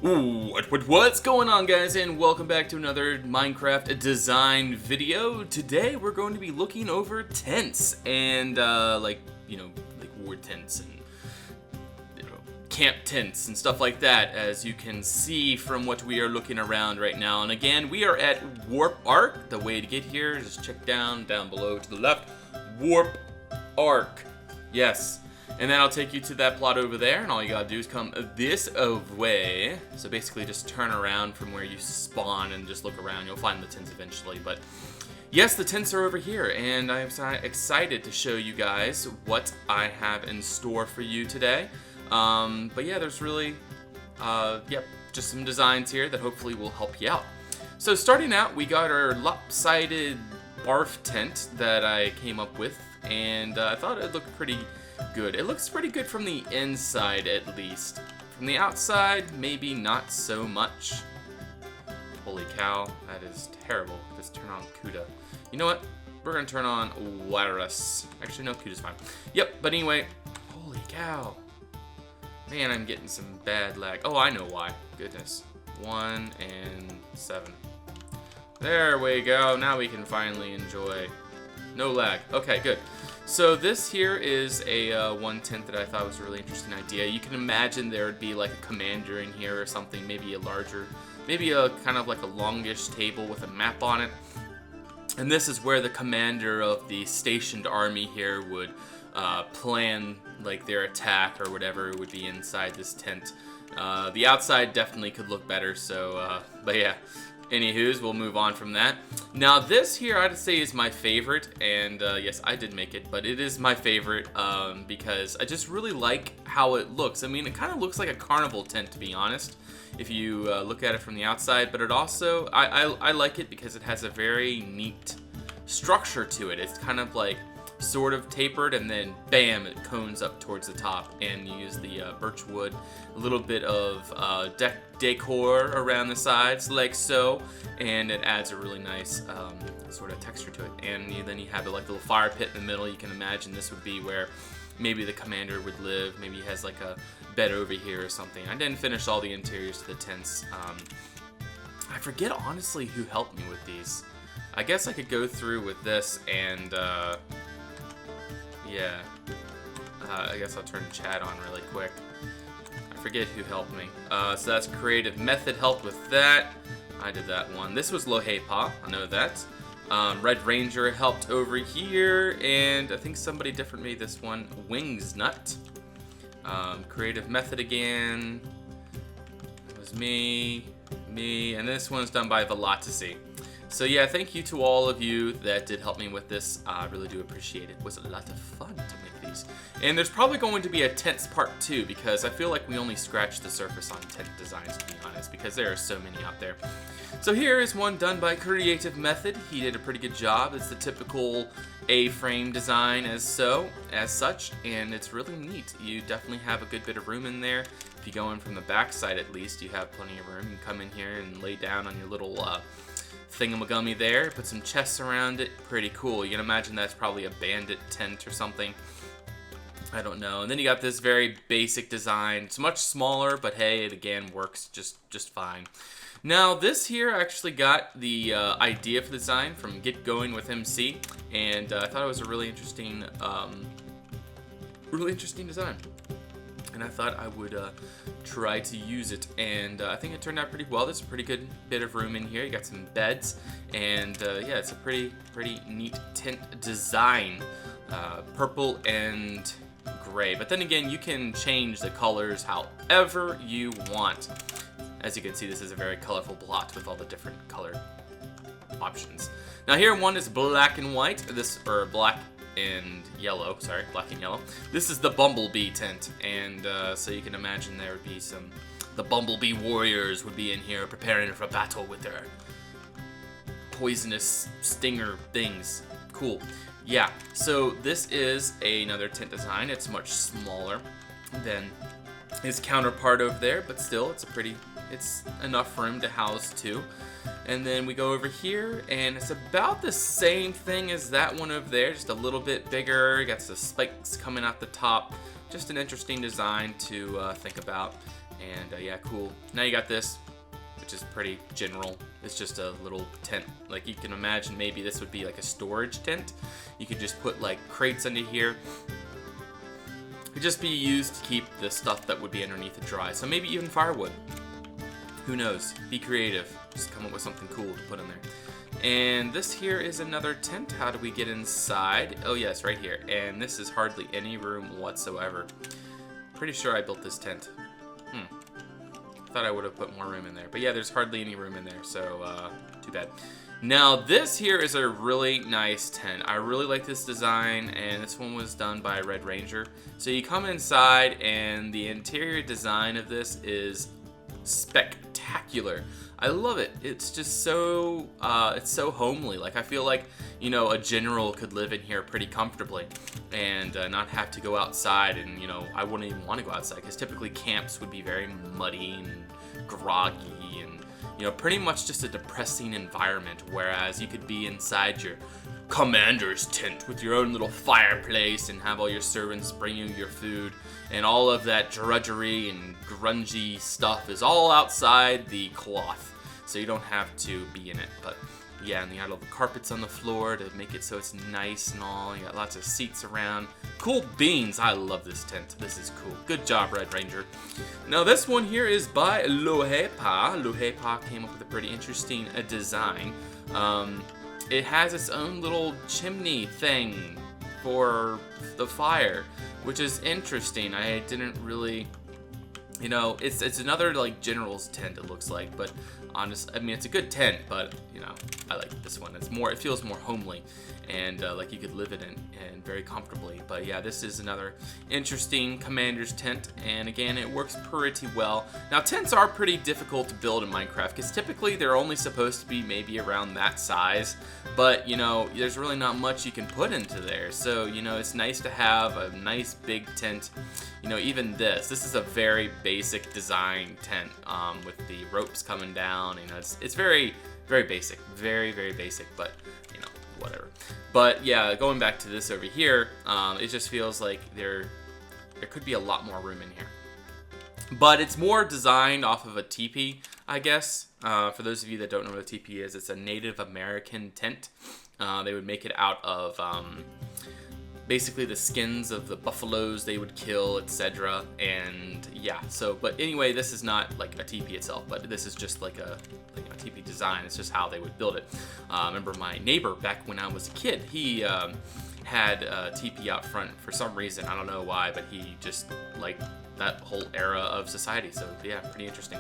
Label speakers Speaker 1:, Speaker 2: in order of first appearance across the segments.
Speaker 1: What's going on, guys, and welcome back to another Minecraft design video. Today we're going to be looking over tents and like war tents and camp tents and stuff like that, as you can see from what we are looking around right now. And again, we are at Warp Arc. The way to get here is just check down below to the left. Warp Arc. Yes. And then I'll take you to that plot over there, and all you gotta do is come this way. So basically just turn around from where you spawn and just look around. You'll find the tents eventually, but yes, the tents are over here, and I'm excited to show you guys what I have in store for you today. But yeah, there's really, just some designs here that hopefully will help you out. So starting out, we got our lopsided barf tent that I came up with, and I thought it looked pretty good. It looks pretty good from the inside, at least. From the outside, maybe not so much. Holy cow, that is terrible. Just turn on CUDA. You know what? We're gonna turn on Wireless. Actually, no, CUDA's fine. Yep, but anyway, holy cow. Man, I'm getting some bad lag. Oh, I know why. Goodness. 1 and 7. There we go. Now we can finally enjoy. No lag. Okay, good. So this here is a one tent that I thought was a really interesting idea. You can imagine there would be like a commander in here or something, maybe a larger, maybe a kind of like a longish table with a map on it. And this is where the commander of the stationed army here would plan like their attack or whatever would be inside this tent. The outside definitely could look better, so, but yeah. Anywho's, we'll move on from that. Now this here I'd say is my favorite, and yes, I did make it, but it is my favorite because I just really like how it looks. I mean, it kind of looks like a carnival tent, to be honest, if you look at it from the outside, but it also, I like it because it has a very neat structure to it. It's kind of like sort of tapered, and then bam, it cones up towards the top, and you use the birch wood, a little bit of decor around the sides like so, and it adds a really nice sort of texture to it. And then you have like a little fire pit in the middle. You can imagine this would be where maybe the commander would live. Maybe he has like a bed over here or something. I didn't finish all the interiors to the tents. I forget honestly who helped me with these. I guess I could go through with this and yeah, I guess I'll turn chat on really quick. I forget who helped me. So that's Creative Method helped with that. I did that one. This was Lohepa, I know that. Red Ranger helped over here, and I think somebody different made this one. Wings Nut. Creative Method again. It was me, and this one's done by Velocity. So yeah, thank you to all of you that did help me with this. I really do appreciate it. It was a lot of fun to make these. And there's probably going to be a tents part 2, because I feel like we only scratched the surface on tent designs, to be honest, because there are so many out there. So here is one done by Creative Method. He did a pretty good job. It's the typical A-frame design as such, and it's really neat. You definitely have a good bit of room in there. If you go in from the back side, at least, you have plenty of room. You can come in here and lay down on your little thingamagummy there, put some chests around it. Pretty cool. You can imagine that's probably a bandit tent or something. I don't know. And then you got this very basic design. It's much smaller, but hey, it again works just fine. Now this here actually got the idea for the design from Get Going with MC, and I thought it was a really interesting design. And I thought I would try to use it, and I think it turned out pretty well. There's a pretty good bit of room in here. You got some beds, and yeah, it's a pretty neat tent design, purple and gray. But then again, you can change the colors however you want. As you can see, this is a very colorful plot with all the different color options. Now here, one is black and white. Or black and yellow, sorry, black and yellow. This is the Bumblebee tent, and so you can imagine there would be the Bumblebee warriors would be in here preparing for battle with their poisonous stinger things. Cool. Yeah, so this is another tent design. It's much smaller than his counterpart over there, but still, it's enough room to house two. And then we go over here, and it's about the same thing as that one over there, just a little bit bigger. You got the spikes coming out the top. Just an interesting design to think about. And yeah, cool. Now you got this, which is pretty general. It's just a little tent. Like, you can imagine maybe this would be like a storage tent. You could just put like crates under here. It could just be used to keep the stuff that would be underneath it dry. So maybe even firewood. Who knows? Be creative. Just come up with something cool to put in there. And this here is another tent. How do we get inside? Oh yes, right here. And this is hardly any room whatsoever. Pretty sure I built this tent. Thought I would have put more room in there. But yeah, there's hardly any room in there, so too bad. Now this here is a really nice tent. I really like this design, and this one was done by Red Ranger. So you come inside, and the interior design of this is spectacular. I love it. It's just so it's so homely. Like, I feel like, you know, a general could live in here pretty comfortably and not have to go outside. And, you know, I wouldn't even want to go outside because typically camps would be very muddy and groggy and, you know, pretty much just a depressing environment. Whereas you could be inside your commander's tent with your own little fireplace and have all your servants bring you your food, and all of that drudgery and grungy stuff is all outside the cloth, so you don't have to be in it. But yeah, and you got all the carpets on the floor to make it so it's nice and all. You got lots of seats around. Cool beans. I love this tent. This is cool. Good job, Red Ranger. Now this one here is by Lohepa. Lohepa came up with a pretty interesting design. It has its own little chimney thing for the fire, which is interesting. I didn't really, you know, it's another like general's tent, it looks like, but I mean, it's a good tent, but you know, I like this one. It feels more homely, and like you could live in it and very comfortably. But yeah, this is another interesting commander's tent, and again, it works pretty well. Now, tents are pretty difficult to build in Minecraft because typically they're only supposed to be maybe around that size, but you know, there's really not much you can put into there. So you know, it's nice to have a nice big tent. You know, even this is a very basic design tent with the ropes coming down. You know, it's very, very basic, very, very basic, but you know, whatever. But yeah, going back to this over here, it just feels like there could be a lot more room in here. But it's more designed off of a teepee, I guess. For those of you that don't know what a teepee is, it's a Native American tent. They would make it out of basically the skins of the buffaloes they would kill, etc. And yeah, so, but anyway, this is not like a teepee itself, but this is just like a teepee design. It's just how they would build it. I remember my neighbor back when I was a kid, he had a teepee out front for some reason. I don't know why, but he just liked that whole era of society. So yeah, pretty interesting.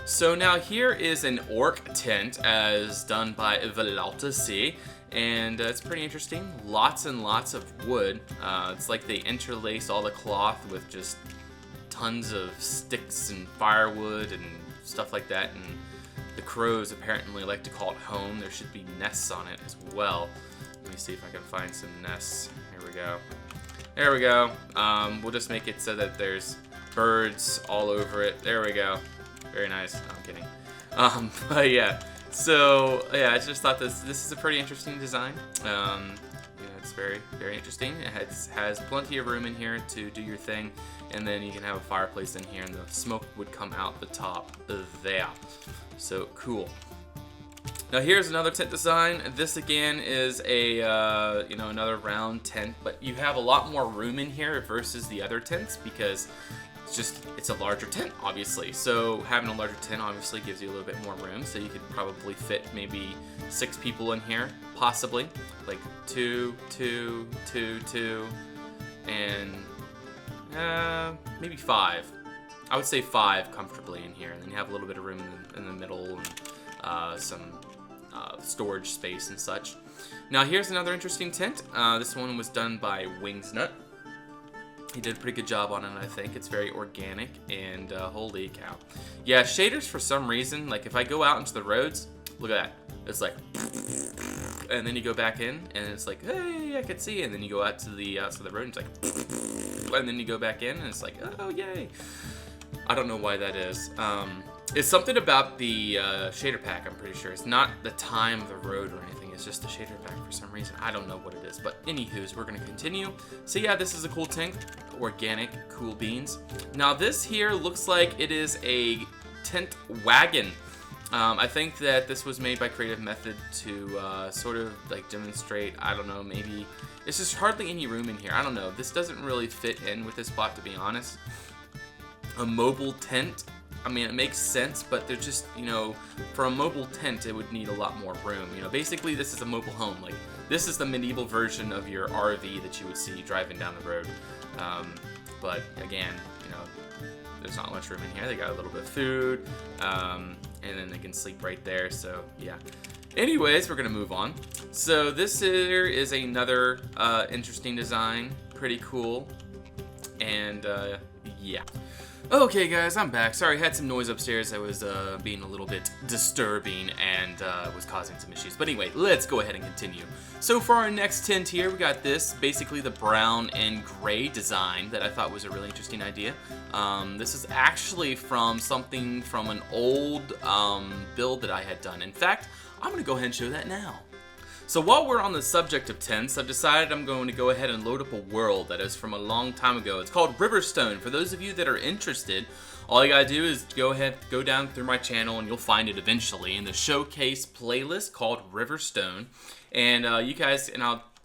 Speaker 1: So now here is an orc tent as done by Velaltasi. And it's pretty interesting. Lots and lots of wood. It's like they interlace all the cloth with just tons of sticks and firewood and stuff like that. And the crows apparently like to call it home. There should be nests on it as well. Let me see if I can find some nests. Here we go. There we go. We'll just make it so that there's birds all over it. There we go. Very nice. No, I'm kidding. But yeah. So yeah, I just thought this is a pretty interesting design. Yeah, it's very, very interesting. It has plenty of room in here to do your thing, and then you can have a fireplace in here, and the smoke would come out the top there. So cool. Now here's another tent design. This again is a you know, another round tent, but you have a lot more room in here versus the other tents because it's a larger tent, obviously. So having a larger tent obviously gives you a little bit more room. So you could probably fit maybe 6 people in here, possibly, like 2, 2, 2, 2, and maybe 5. I would say 5 comfortably in here, and then you have a little bit of room in the middle and some storage space and such. Now here's another interesting tent. This one was done by Wingsnut. He did a pretty good job on it, I think. It's very organic, and holy cow. Yeah, shaders for some reason, like if I go out into the roads, look at that. It's like, and then you go back in, and it's like, hey, I could see. And then you go out to the road, and it's like, and then you go back in, and it's like, oh, yay. I don't know why that is. It's something about the shader pack, I'm pretty sure. It's not the time of the road or anything. It's just the shader pack for some reason. I don't know what it is, but anywho's, we're gonna continue. So yeah, this is a cool tent, organic, cool beans. Now this here looks like it is a tent wagon. I think that this was made by Creative Method to sort of like demonstrate, I don't know, maybe it's just hardly any room in here. I don't know. This doesn't really fit in with this spot, to be honest. A mobile tent, I mean, it makes sense, but they're just, you know, for a mobile tent, it would need a lot more room. You know, basically this is a mobile home. Like, this is the medieval version of your RV that you would see driving down the road. But again, you know, there's not much room in here. They got a little bit of food, and then they can sleep right there, so yeah. Anyways, we're gonna move on. So this here is another interesting design, pretty cool, and yeah. Okay guys, I'm back. Sorry, I had some noise upstairs. I was being a little bit disturbing and was causing some issues. But anyway, let's go ahead and continue. So for our next tent here, we got this, basically the brown and gray design that I thought was a really interesting idea. This is actually from something from an old build that I had done. In fact, I'm gonna go ahead and show that now. So while we're on the subject of tents, I've decided I'm going to go ahead and load up a world that is from a long time ago. It's called Riverstone. For those of you that are interested, all you gotta do is go down through my channel and you'll find it eventually in the showcase playlist called Riverstone. And you guys, and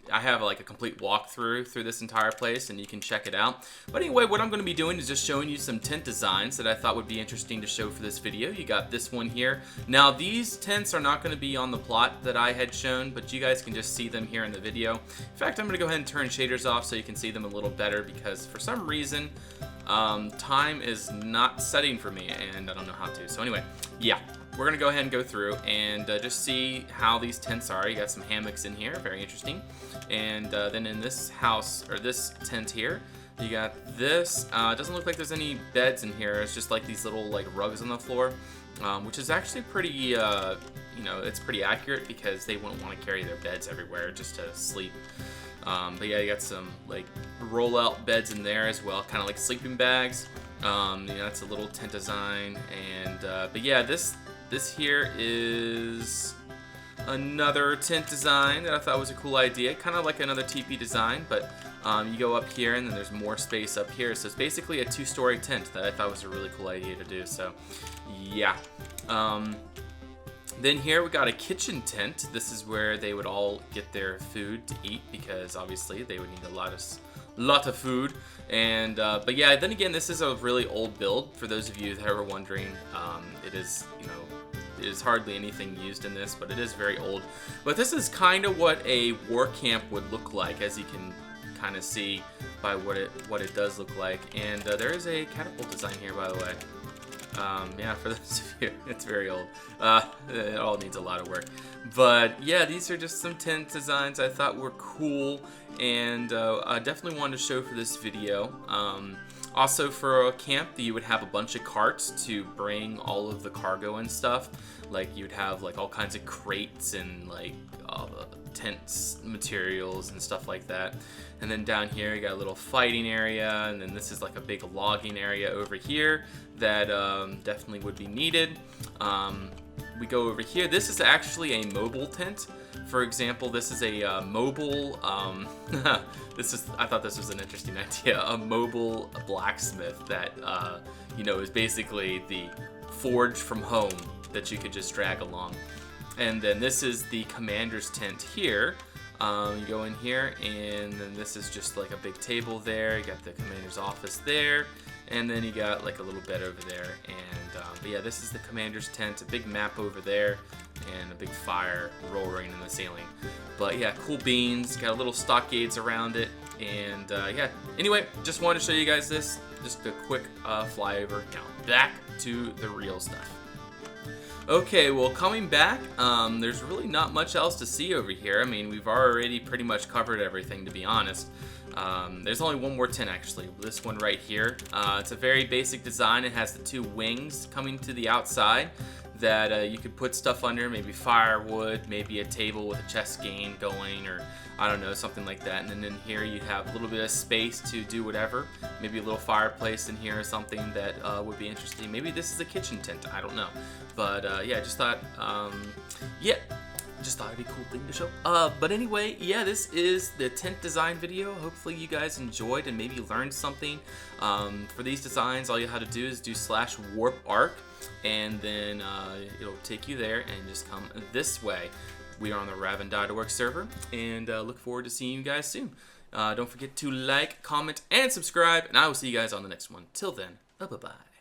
Speaker 1: I have like a complete walkthrough through this entire place and you can check it out. But anyway, what I'm going to be doing is just showing you some tent designs that I thought would be interesting to show for this video. You got this one here. Now these tents are not going to be on the plot that I had shown, but you guys can just see them here in the video. In fact, I'm going to go ahead and turn shaders off so you can see them a little better because for some reason time is not setting for me and I don't know how to. So anyway, yeah. We're gonna go ahead and go through and just see how these tents are. You got some hammocks in here, very interesting. And then in this house, or this tent here, you got this. It doesn't look like there's any beds in here. It's just like these little like rugs on the floor, which is actually pretty, you know, it's pretty accurate because they wouldn't want to carry their beds everywhere just to sleep. But yeah, you got some like roll-out beds in there as well, kind of like sleeping bags. You know, that's a little tent design. And but yeah, this here is another tent design that I thought was a cool idea, kind of like another teepee design, but you go up here and then there's more space up here. So it's basically a two-story tent that I thought was a really cool idea to do. So yeah. Then here we got a kitchen tent. This is where they would all get their food to eat because obviously they would need a lot of food. And but yeah, then again, this is a really old build. For those of you that are wondering, it is, you know, it is hardly anything used in this, but it is very old. But this is kind of what a war camp would look like, as you can kind of see by what it does look like. And there is a catapult design here, by the way. Yeah, for those of you, it's very old. It all needs a lot of work. But yeah, these are just some tent designs I thought were cool, and I definitely wanted to show for this video. Also for a camp, you would have a bunch of carts to bring all of the cargo and stuff. Like you'd have like all kinds of crates and like all the tents materials and stuff like that. And then down here you got a little fighting area, and then this is like a big logging area over here that definitely would be needed. We go over here. This is actually a mobile tent. For example, this is a mobile, I thought this was an interesting idea, a mobile blacksmith that, you know, is basically the forge from home that you could just drag along. And then this is the commander's tent here. You go in here, and then this is just like a big table there. You got the commander's office there, and then you got like a little bed over there. And but yeah, this is the commander's tent. A big map over there, and a big fire roaring in the ceiling. But yeah, cool beans. Got a little stockades around it, and yeah. Anyway, just wanted to show you guys this. Just a quick flyover. Now back to the real stuff. Okay, well, coming back, there's really not much else to see over here. I mean, we've already pretty much covered everything, to be honest. There's only one more tent, actually. This one right here. It's a very basic design. It has the two wings coming to the outside that you could put stuff under, maybe firewood, maybe a table with a chest game going, or I don't know, something like that. And then in here you have a little bit of space to do whatever. Maybe a little fireplace in here or something that would be interesting. Maybe this is a kitchen tent, I don't know. But yeah, I just thought, yeah. just thought it'd be a cool thing to show. But anyway, yeah, this is the tent design video. Hopefully you guys enjoyed and maybe learned something. For these designs, all you have to do is do /warp_arc, and then it'll take you there and just come this way. We are on the Raven.org server, and look forward to seeing you guys soon. Don't forget to like, comment, and subscribe, and I will see you guys on the next one. Till then, bye-bye.